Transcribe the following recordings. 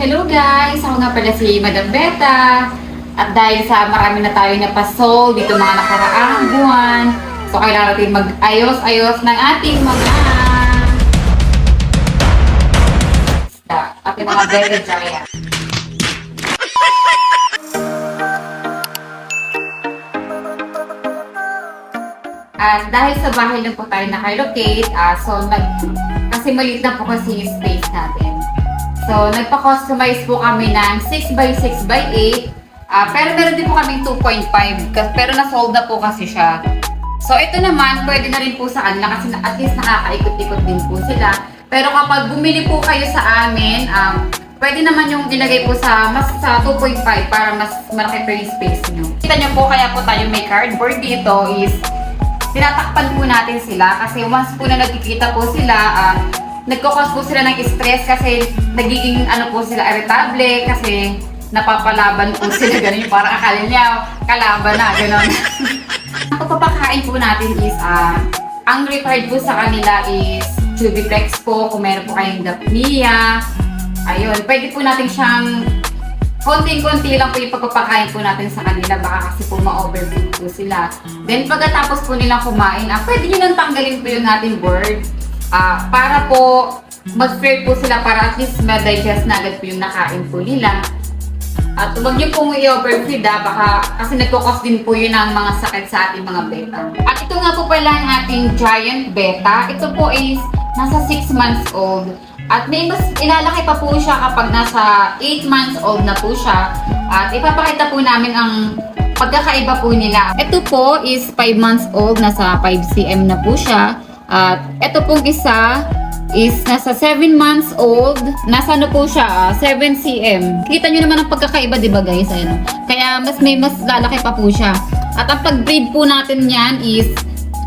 Hello guys! Ako nga pala si Madam Beta. At dahil sa marami na tayo napasol dito mga nakaraang buwan, so kailangan natin mag-ayos-ayos ng ating mga ating mga Beta Giant. At dahil sa bahay lang po tayo nakalocate, kasi maliit lang po kasi yung space natin. So, nagpa-customize po kami ng 6x6x8. Pero meron din po kami 2.5. Pero na-sold na po kasi siya. So, ito naman, pwede na rin po sa kanila kasi at least nakakaikot-ikot din po sila. Pero kapag bumili po kayo sa amin, pwede naman yung ilagay po sa 2.5 para mas malaki pa yung space nyo. Kita nyo po, kaya po tayo may cardboard dito is tinatakpan po natin sila kasi once po na nagkikita po sila, nagkakos po sila ng stress kasi nagiging po sila irritable kasi napapalaban po sila ganun, parang akala niya kalaban na gano'n. Ang papakain po natin is ang required po sa kanila is Chubiplex po kung meron po kayong Daphnia. Ayun, pwede po natin siyang konting-konti lang po yung pagpapakain po natin sa kanila, baka kasi po ma-overfeed po sila. Then pagkatapos po nilang kumain, pwede nyo nang tanggalin po yung ating board para po mag-fair po sila para at least ma-digest na agad po yung nakain po nila. At huwag nyo pong i-overfeed baka kasi nagkukos din po yun ng mga sakit sa ating mga beta. At ito nga po pala ang ating giant beta. Ito po is nasa 6 months old. At may mas ilalaki pa po siya kapag nasa 8 months old na po siya. At ipapakita po namin ang pagkakaiba po nila. Ito po is 5 months old, nasa 5 cm na po siya. At ito pong isa is nasa 7 months old, nasa po siya, 7 cm. Kita nyo naman ang pagkakaiba, di ba guys? Ayun. Kaya mas lalaki pa po siya. At ang pag-breed po natin yan is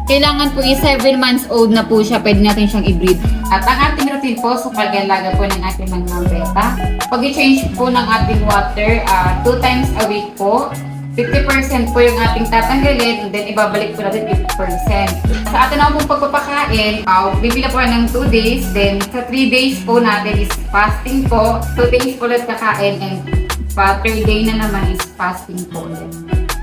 kailangan po is 7 months old na po siya, pwede natin siyang i-breed. At ang ating routine po sa pag-alaga po ng ating mga beta, pag-change po ng ating water 2 times a week po. 50% po yung ating tatanggalin, and then ibabalik po natin 50%. Sa atin naman pong pagpapakain, bibila po ng 2 days, then sa 3 days po natin is fasting po. 2 days po ulit kakain, and pa 3rd day na naman is fasting po ulit.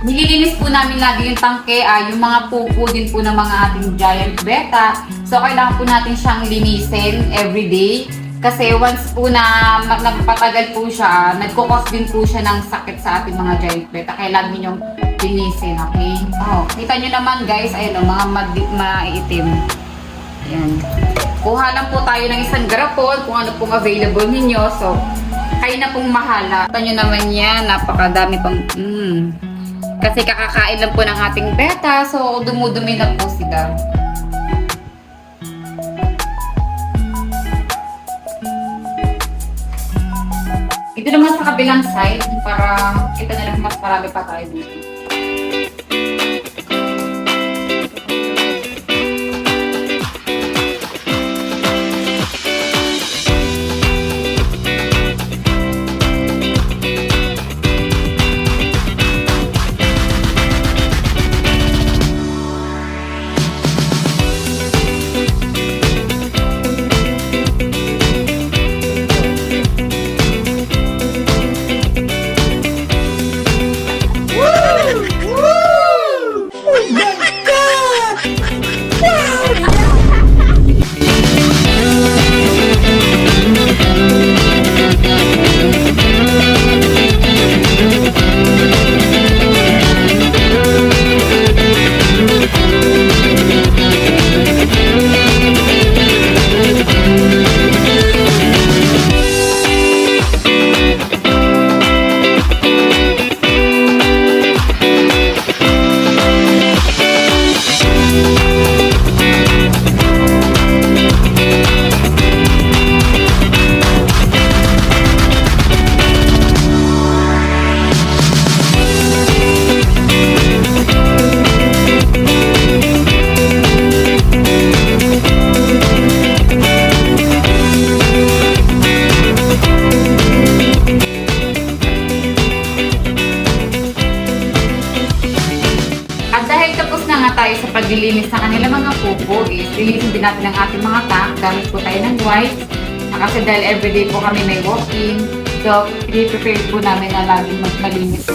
Nililinis po namin lagi yung tangke, yung mga pupo din po ng mga ating giant beta. So, kailangan po natin siyang linisin everyday. Kasi once po na nagpatagal po siya, nagkukos din po siya ng sakit sa ating mga giant beta. Kaya lagi ninyong linisin, okay? Kita nyo naman guys, ayun mga maiitim. Ayan. Kuha lang po tayo ng isang garapon kung ano pong available ninyo. So, kayo na pong mahala. Kita nyo naman yan, napakadami pang... Kasi kakakain lang po ng ating beta, so dumudumi na po sila. Ito naman sa kabilang side, para kita na lang mas marami pa tayo dito. tayo sa paglilinis sa kanila mga pupo is linisin din natin ang ating mga tank. Gamit po tayo ng wipes. Kasi dahil everyday po kami may walk-in. So, i-prepare po namin na laging mas malinis.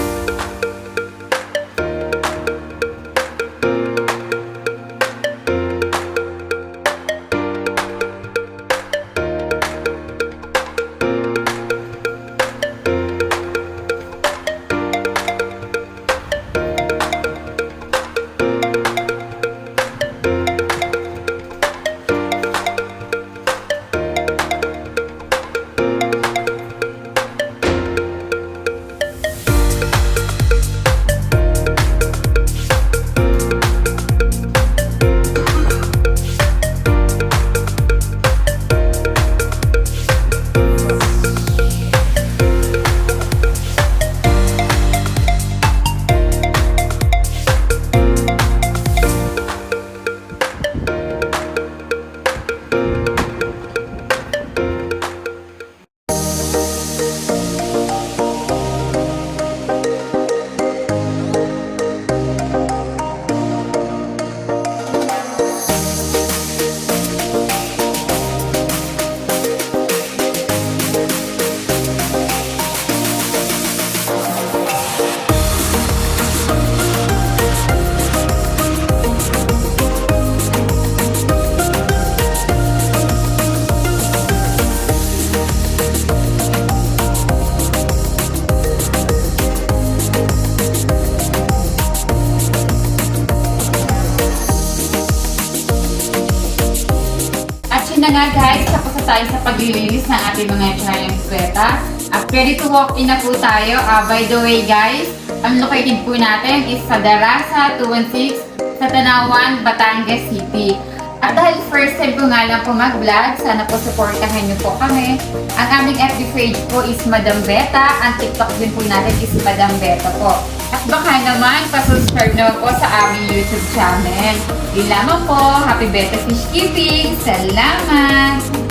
Yun na nga guys, tapos na tayo sa paglilinis ng ating mga triangle sweta. At ready to walk in na po tayo. By the way guys, ang located po natin is sa Darasa 216 sa Tanawan, Batangas City. At dahil first time po nga lang po mag-vlog, sana po supportahan niyo po kami. Ang aming FB page po is Madam Beta. Ang TikTok din po natin is Madam Beta po. At baka naman, pa-subscribe naman po sa aming YouTube channel. Yun lamang po. Happy Beta Fish Keeping! Salamat!